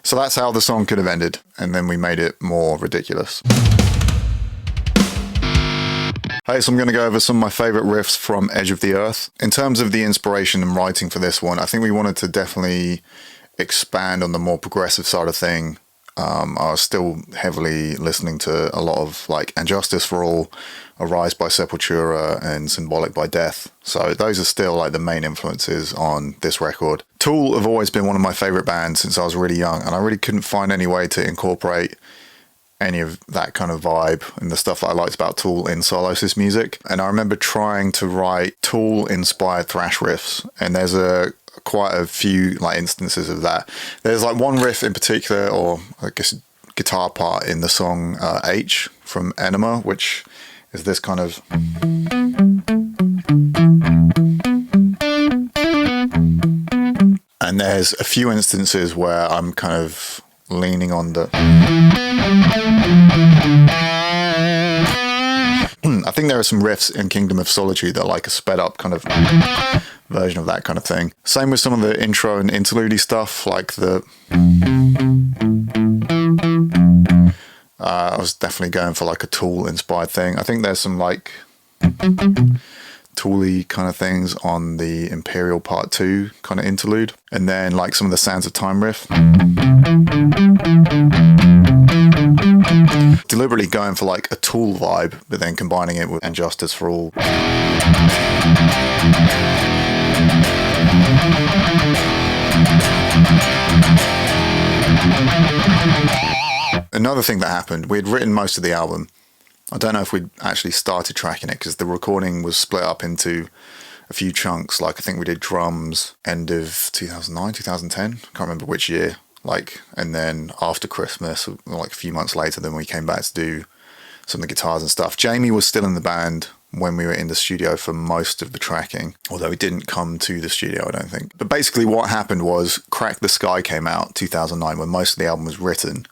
So that's how the song could have ended, and then we made it more ridiculous. Hey, so I'm going to go over some of my favourite riffs from Edge of the Earth. In terms of the inspiration and writing for this one, I think we wanted to definitely expand on the more progressive side of thing. I was still heavily listening to a lot of like And Justice for All, Arise by Sepultura, and Symbolic by Death. So those are still like the main influences on this record. Tool have always been one of my favourite bands since I was really young, and I really couldn't find any way to incorporate any of that kind of vibe and the stuff that I liked about Tool in Solitude music. And I remember trying to write Tool-inspired thrash riffs, and there's quite a few like instances of that. There's like one riff in particular, or I guess guitar part in the song H from Enema, which is this kind of... And there's a few instances where I'm kind of leaning on the... I think there are some riffs in Kingdom of Solitude that are like a sped up kind of version of that kind of thing. Same with some of the intro and interlude stuff, like the... I was definitely going for like a Tool inspired thing. I think there's some like Tool-y kind of things on the Imperial Part 2 kind of interlude. And then like some of the Sands of Time riff. Deliberately going for like a Tool vibe, but then combining it with And Justice for All. Another thing that happened, we had written most of the album. I don't know if we'd actually started tracking it because the recording was split up into a few chunks. Like I think we did drums end of 2009, 2010. Can't remember which year. Like, and then after Christmas, like a few months later, then we came back to do some of the guitars and stuff. Jamie was still in the band when we were in the studio for most of the tracking, although he didn't come to the studio, I don't think. But basically what happened was Crack the Sky came out 2009 when most of the album was written.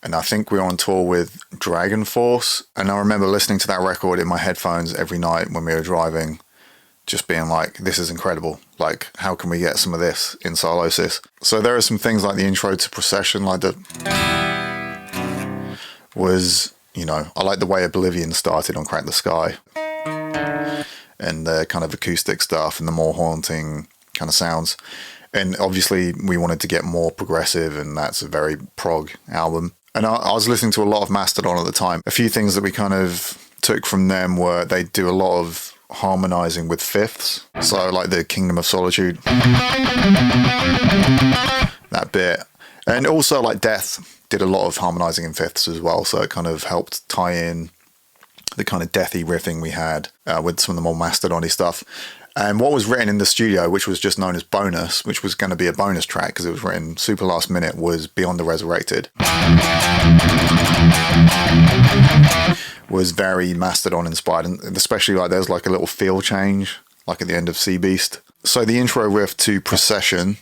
And I think we were on tour with Dragon Force. And I remember listening to that record in my headphones every night when we were driving, just being like, this is incredible. Like, how can we get some of this in Solosis? So there are some things like the intro to Procession, like the... was, you know, I like the way Oblivion started on Crack the Sky. And the kind of acoustic stuff and the more haunting kind of sounds. And obviously we wanted to get more progressive, and that's a very prog album. And I was listening to a lot of Mastodon at the time. A few things that we kind of took from them were they do a lot of harmonizing with fifths. So like the Kingdom of Solitude, that bit. And also like Death did a lot of harmonizing in fifths as well. So it kind of helped tie in the kind of deathy riffing we had with some of the more Mastodon-y stuff. And what was written in the studio, which was just known as Bonus, which was going to be a bonus track because it was written super last minute, was Beyond the Resurrected. Was very Mastodon inspired, and especially like there's like a little feel change, like at the end of Sea Beast. So the intro riff to Procession.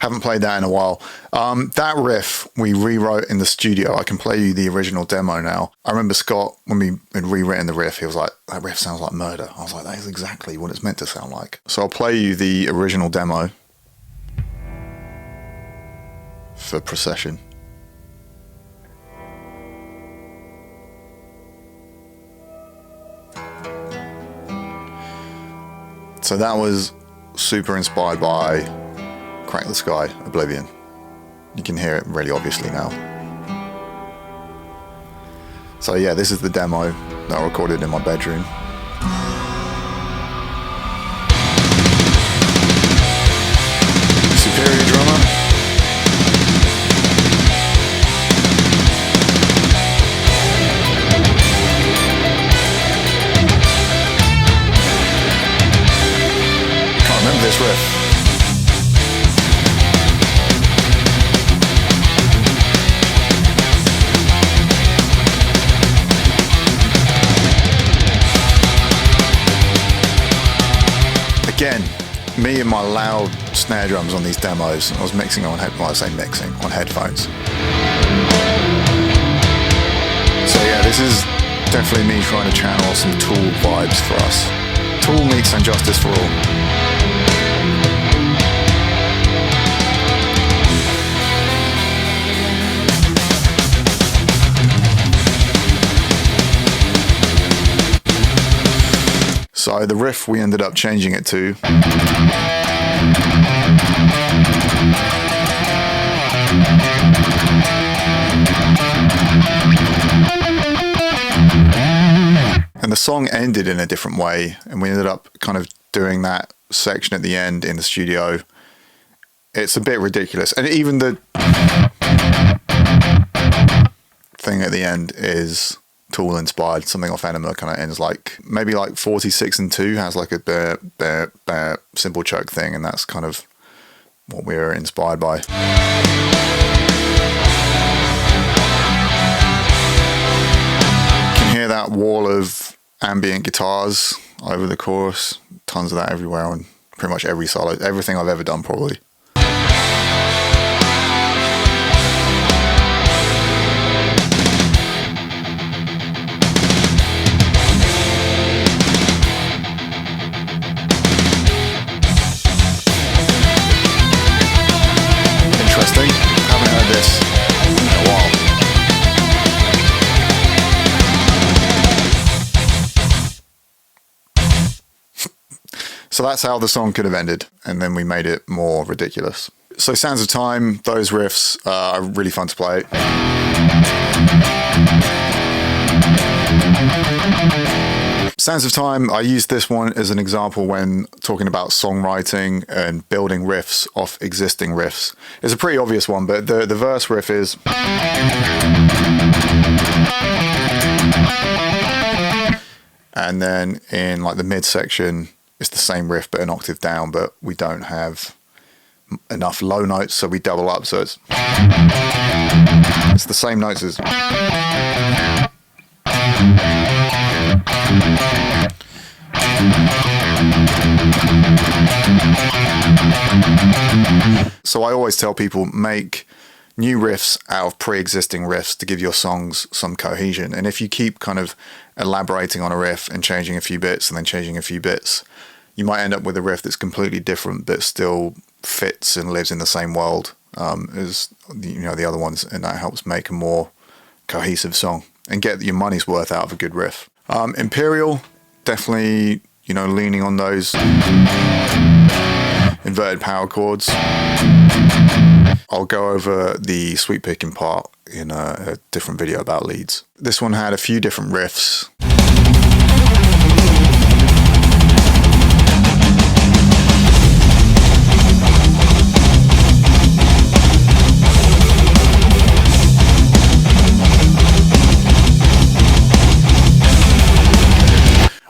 Haven't played that in a while. That riff we rewrote in the studio. I can play you the original demo now. I remember Scott, when we had rewritten the riff, he was like, that riff sounds like murder. I was like, that is exactly what it's meant to sound like. So I'll play you the original demo for Procession. So that was super inspired by Crack the Sky, Oblivion. You can hear it really obviously now. So yeah, this is the demo that I recorded in my bedroom. Superior drummer. Can't remember this riff. Again, me and my loud snare drums on these demos. I was mixing on I say mixing on headphones. So yeah, this is Definitely me trying to channel some Tool vibes for us. Tool meets And Justice for All. So the riff we ended up changing it to. And the song ended in a different way, and we ended up kind of doing that section at the end in the studio. It's a bit ridiculous. And even the thing at the end is Tool inspired, something off Enema, kind of ends like maybe like 46 and 2 has like a simple choke thing, and that's kind of what we were inspired by. You can hear that wall of ambient guitars over the chorus, tons of that everywhere on pretty much every solo, everything I've ever done probably. Interesting, haven't heard this in a while. So that's how the song could have ended, and then we made it more ridiculous. So Sands of Time, those riffs are really fun to play. Sands of Time, I used this one as an example when talking about songwriting and building riffs off existing riffs. It's a pretty obvious one, but the verse riff is... And then in like the midsection, it's the same riff but an octave down, but we don't have enough low notes, so we double up, so it's the same notes as... So I always tell people, make new riffs out of pre-existing riffs to give your songs some cohesion. And if you keep kind of elaborating on a riff and changing a few bits and then changing a few bits, you might end up with a riff that's completely different but still fits and lives in the same world as the other ones, and that helps make a more cohesive song and get your money's worth out of a good riff. Imperial, definitely, leaning on those inverted power chords. I'll go over the sweep picking part in a different video about leads. This one had a few different riffs.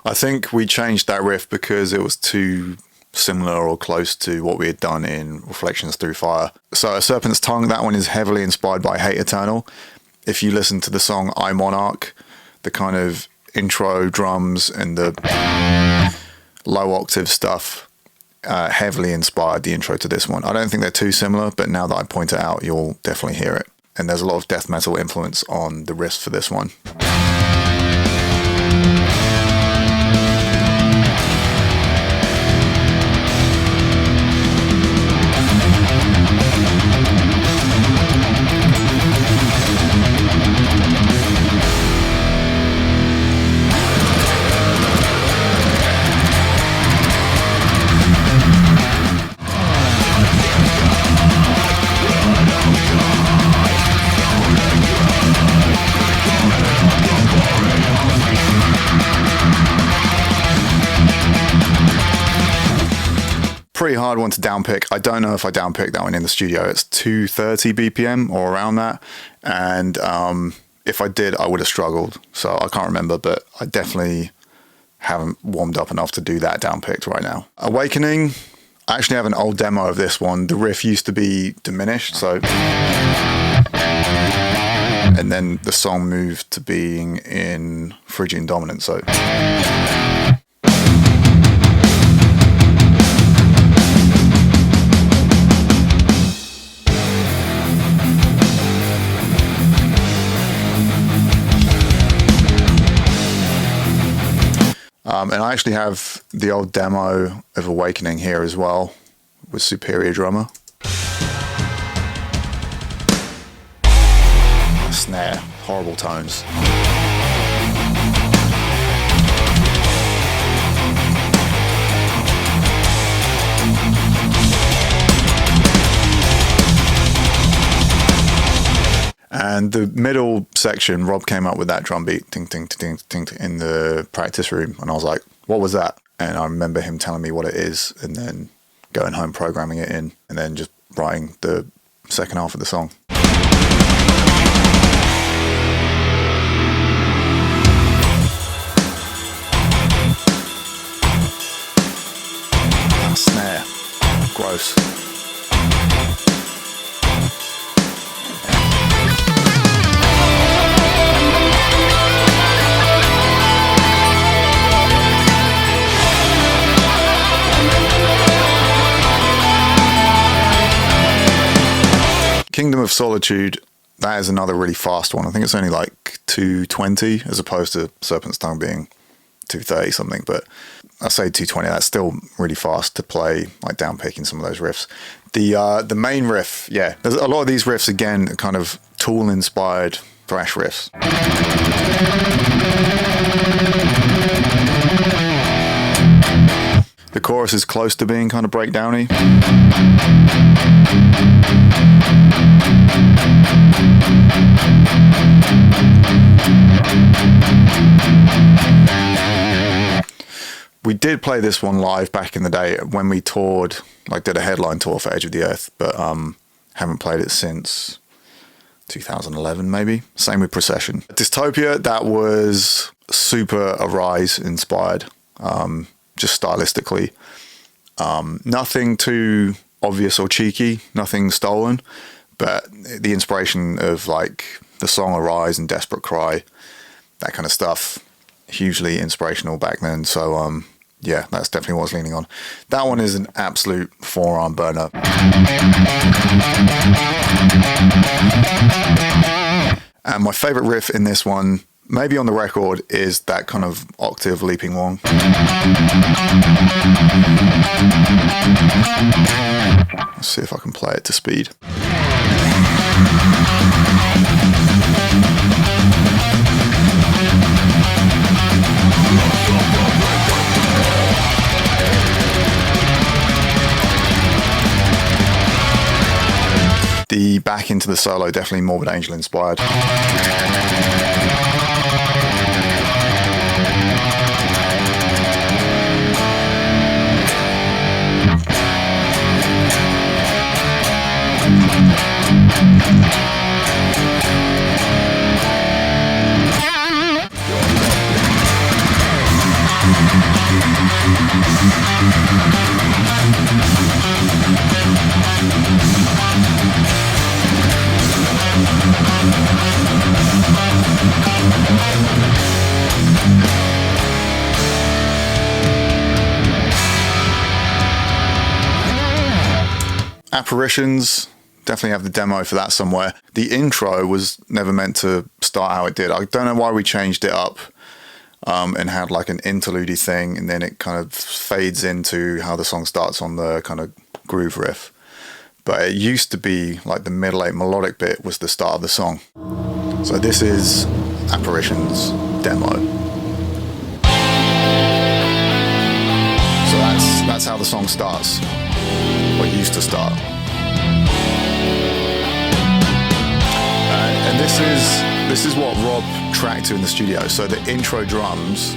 I think we changed that riff because it was too similar or close to what we had done in Reflections Through Fire. So A Serpent's Tongue, that one is heavily inspired by Hate Eternal. If you listen to the song I Monarch, the kind of intro drums and the low octave stuff heavily inspired the intro to this one. I don't think they're too similar, but now that I point it out, you'll definitely hear it. And there's a lot of death metal influence on the riffs for this one. Pretty hard one to downpick. I don't know if I downpicked that one in the studio. It's 230 BPM or around that, and if I did, I would have struggled. So I can't remember, but I definitely haven't warmed up enough to do that downpicked right now. Awakening, I actually have an old demo of this one. The riff used to be diminished, so, and then the song moved to being in Phrygian dominant, so. And I actually have the old demo of Awakening here as well, with Superior Drummer. Snare, horrible tones. And the middle section, Rob came up with that drum beat, ting, ting, ting, ting, ting, in the practice room. And I was like, what was that? And I remember him telling me what it is, and then going home, programming it in, and then just writing the second half of the song. That snare, gross. Kingdom of Solitude, that is another really fast one. I think it's only like 220 as opposed to Serpent's Tongue being 230 something, but I say 220, that's still really fast to play, like down picking some of those riffs. The main riff, yeah, there's a lot of these riffs, again, kind of Tool inspired thrash riffs. The chorus is close to being kind of breakdowny. We did play this one live back in the day when we toured, like did a headline tour for Edge of the Earth, but haven't played it since 2011 maybe. Same with Procession. Dystopia, that was super Arise inspired, just stylistically. Nothing too obvious or cheeky, nothing stolen, but the inspiration of like the song Arise and Desperate Cry, that kind of stuff, hugely inspirational back then. So yeah, that's definitely what I was leaning on. That one is an absolute forearm burner. And my favorite riff in this one, maybe on the record, is that kind of octave leaping one. Let's see if I can play it to speed. The back into the solo, definitely Morbid Angel inspired. Apparitions, definitely have the demo for that somewhere. The intro was never meant to start how it did. I don't know why we changed it up and had like an interlude thing, and then it kind of fades into how the song starts on the kind of groove riff. But it used to be like the middle 8 melodic bit was the start of the song. So this is Apparitions demo. So that's how the song starts, or used to start. And this is what Rob tracked to in the studio. So the intro drums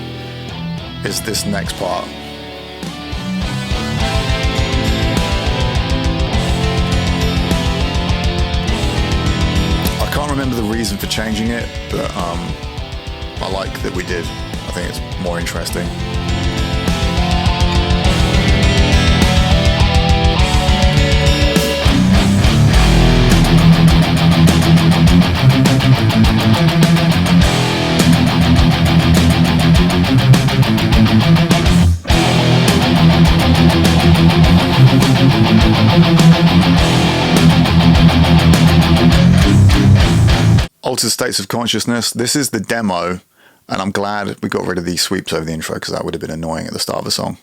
is this next part. I can't remember the reason for changing it, but I like that we did. I think it's more interesting. Altered States of Consciousness. This is the demo, And I'm glad we got rid of these sweeps over the intro, because that would have been annoying at the start of the song.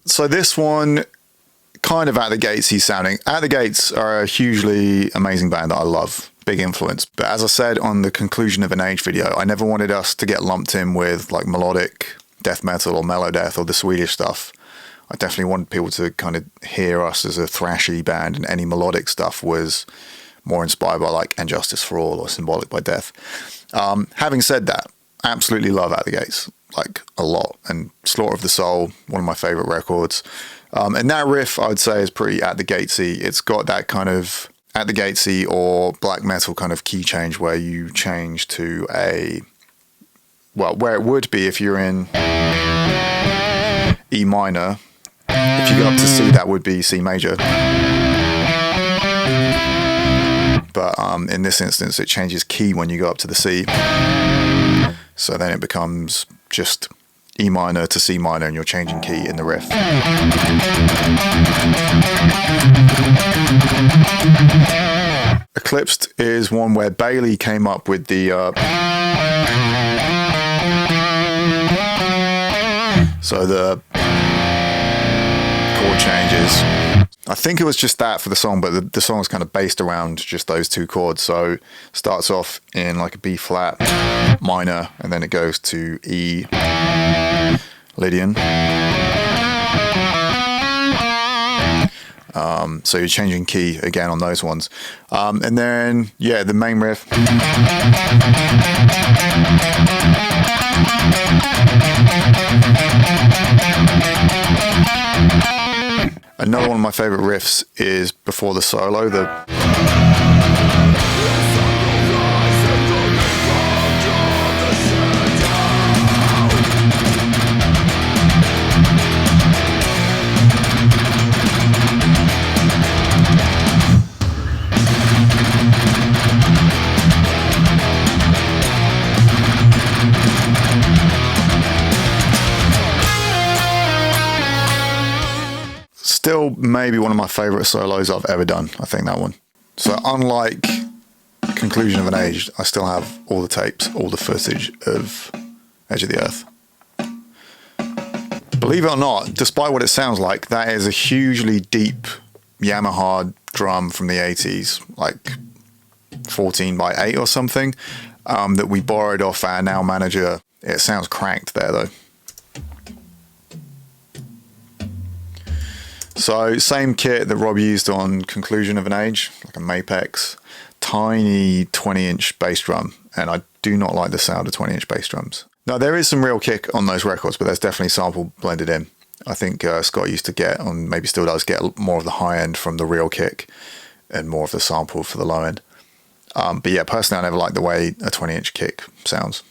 So this one, kind of At the Gates he's sounding. At the Gates are a hugely amazing band that I love, big influence. But as I said on the Conclusion of an Age video, I never wanted us to get lumped in with like melodic death metal or mellow death or the Swedish stuff. I definitely wanted people to kind of hear us as a thrashy band, and any melodic stuff was more inspired by like And Justice for All or Symbolic by Death. Having said that, absolutely love At the Gates, like a lot. And Slaughter of the Soul, one of my favorite records. And that riff, I would say, is pretty At the Gatesy. It's got that kind of At the Gatesy or black metal kind of key change where you change to a, well, where it would be if you're in E minor. If you go up to C, that would be C major. But in this instance, it changes key when you go up to the C. So then it becomes just E minor to C minor, and you're changing key in the riff. Eclipsed is one where Bailey came up with the so the chord changes. I think it was just that for the song, but the song is kind of based around just those two chords. So it starts off in like a B flat minor, and then it goes to E Lydian. So you're changing key again on those ones. And then, yeah, the main riff. Another one of my favorite riffs is before the solo, still maybe one of my favorite solos I've ever done, I think, that one. So unlike Conclusion of an Age, I still have all the tapes, all the footage of Edge of the Earth. Believe it or not, despite what it sounds like, that is a hugely deep Yamaha drum from the 80s, like 14x8 or something, that we borrowed off our now manager. It sounds cranked there though. So same kit that Rob used on Conclusion of an Age, like a Mapex, tiny 20-inch bass drum, and I do not like the sound of 20-inch bass drums. Now there is some real kick on those records, but there's definitely sample blended in. I think Scott used to get, and maybe still does, get more of the high end from the real kick and more of the sample for the low end. But yeah, personally I never liked the way a 20-inch kick sounds.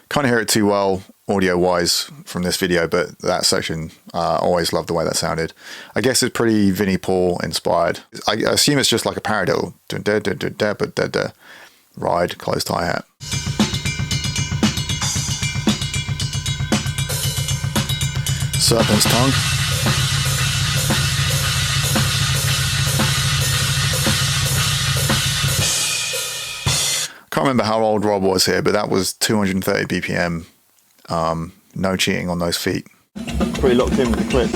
Can't hear it too well audio wise from this video, but that section, always loved the way that sounded. I guess it's pretty Vinnie Paul inspired. I assume it's just like a paradiddle. Ride, closed hi-hat. Serpent's Tongue. Can't remember how old Rob was here, but that was 230 BPM. No cheating on those feet. Pretty locked in with the clip.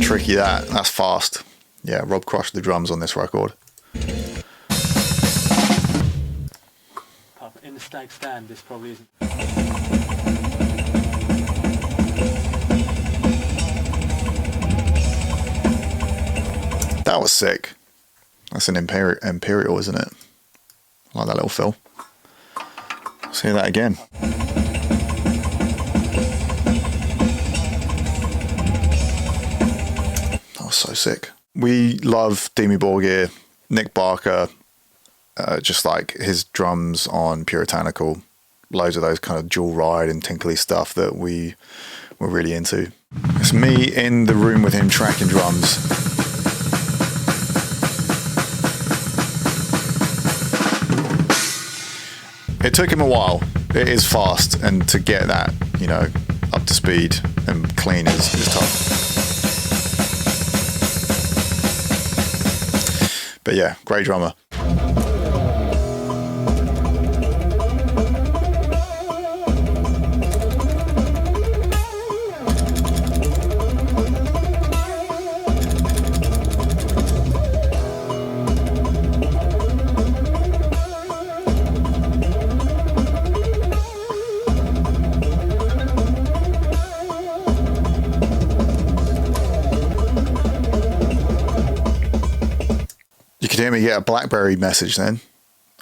Tricky that's fast. Yeah, Rob crushed the drums on this record. In the stag stand, this probably isn't. That was sick. That's an Imperial, isn't it? I like that little fill. Let's hear that again. That was so sick. We love Dimmu Borgir, Nick Barker, just like his drums on Puritanical. Loads of those kind of dual ride and tinkly stuff that we were really into. It's me in the room with him tracking drums. It took him a while. It is fast, and to get that, you know, up to speed and clean is tough. But yeah, great drummer. Hear me get a BlackBerry message then.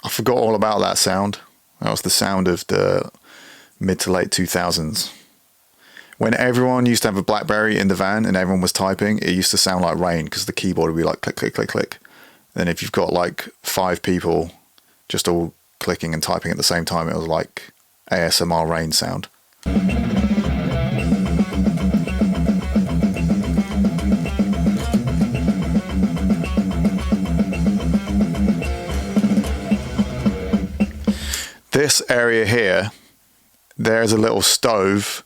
I forgot all about that sound. That was the sound of the mid to late 2000s. When everyone used to have a BlackBerry in the van and everyone was typing, it used to sound like rain because the keyboard would be like click, click, click, click. Then if you've got like 5 people just all clicking and typing at the same time, it was like ASMR rain sound. This area here, there's a little stove,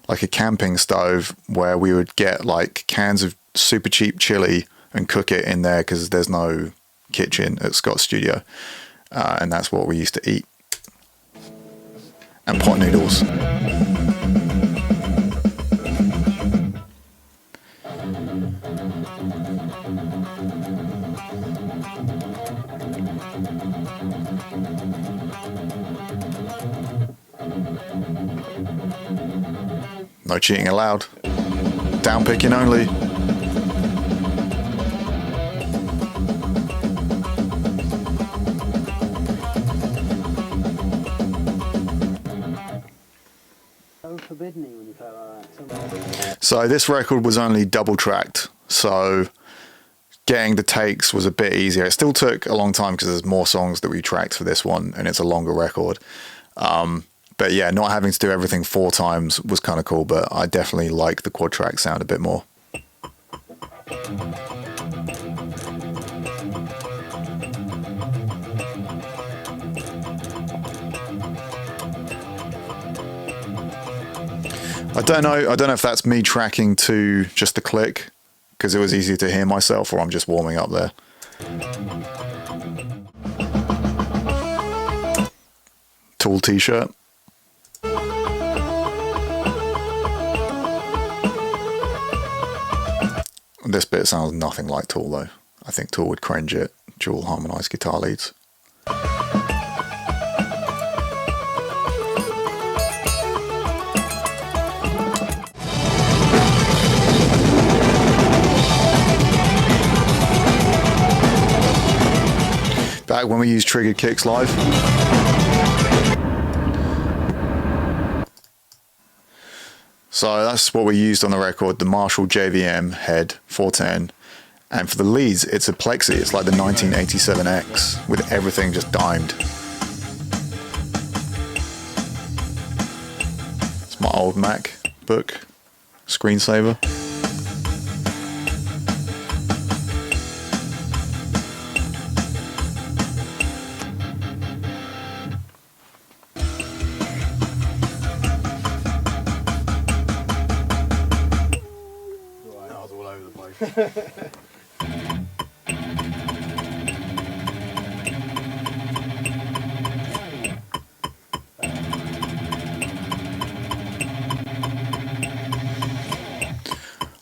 like a camping stove, where we would get like cans of super cheap chili and cook it in there because there's no kitchen at Scott's studio. And that's what we used to eat. And pot noodles. No cheating allowed. Down picking only. So forbidden when you play like that. So this record was only double tracked, so getting the takes was a bit easier. It still took a long time because there's more songs that we tracked for this one, and it's a longer record. But yeah, not having to do everything 4 times was kind of cool, but I definitely like the quad track sound a bit more. I don't know if that's me tracking to just the click because it was easier to hear myself, or I'm just warming up there. Tool t-shirt. This bit sounds nothing like Tool though. I think Tool would cringe it. Dual harmonized guitar leads. Back when we used triggered kicks live. So that's what we used on the record, the Marshall JVM head 410. And for the leads, it's a Plexi. It's like the 1987X with everything just dimed. It's my old MacBook screensaver.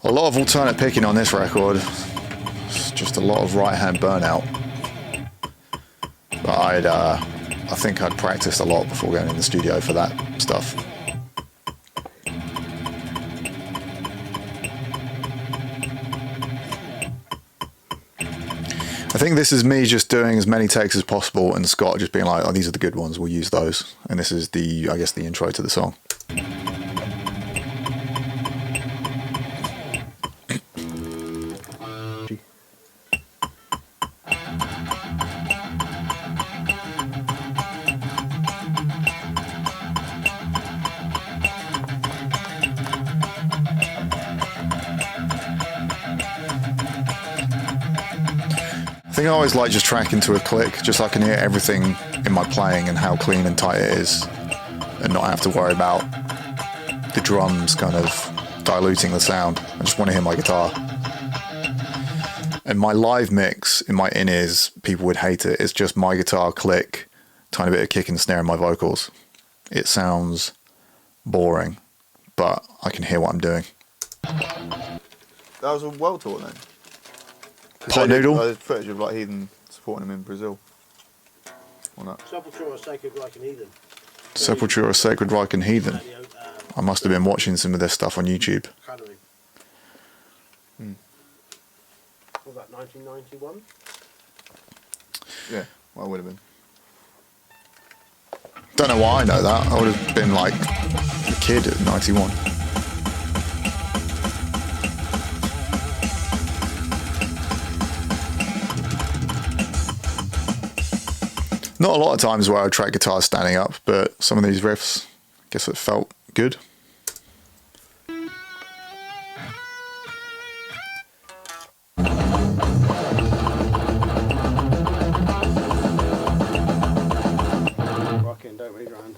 A lot of alternate picking on this record. It's just a lot of right-hand burnout. But I think I'd practiced a lot before going in the studio for that stuff. I think this is me just doing as many takes as possible, and Scott just being like, "Oh, these are the good ones. We'll use those." And this is the, I guess, the intro to the song. I think I always like just tracking to a click, just so I can hear everything in my playing and how clean and tight it is, and not have to worry about the drums kind of diluting the sound. I just want to hear my guitar. And my live mix in my in-ears, people would hate it. It's just my guitar click, tiny bit of kick and snare in my vocals. It sounds boring, but I can hear what I'm doing. That was a world tour then? Pot Noodle? There's footage of like Heathen supporting him in Brazil. Or not? Sepulture or Sacred Reich and Heathen. Sepulture or Sacred Reich and Heathen. I must have been watching some of this stuff on YouTube. Academy. Was that 1991? Yeah, well, I would have been. Don't know why I know that. I would have been like a kid at 91. Not a lot of times where I would track guitars standing up, but some of these riffs, I guess it felt good. Rockin', don't move your hand.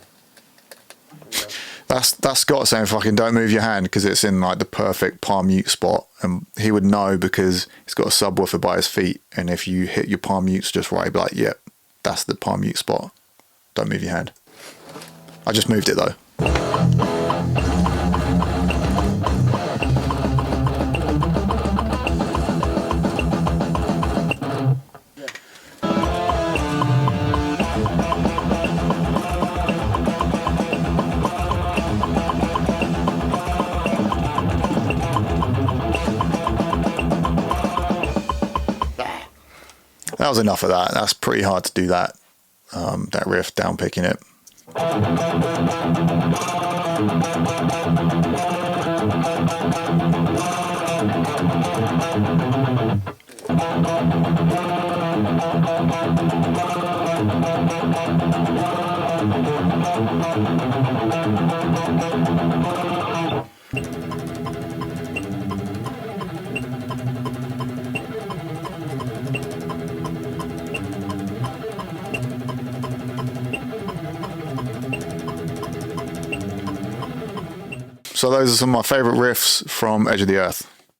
That's Scott saying fucking don't move your hand, because it's in like the perfect palm mute spot, and he would know because he's got a subwoofer by his feet, and if you hit your palm mutes just right, he'd be like, yep, that's the palm mute spot. Don't move your hand. I just moved it though. That was enough of that. That's pretty hard to do that. That riff, down picking it. So those are some of my favourite riffs from Edge of the Earth.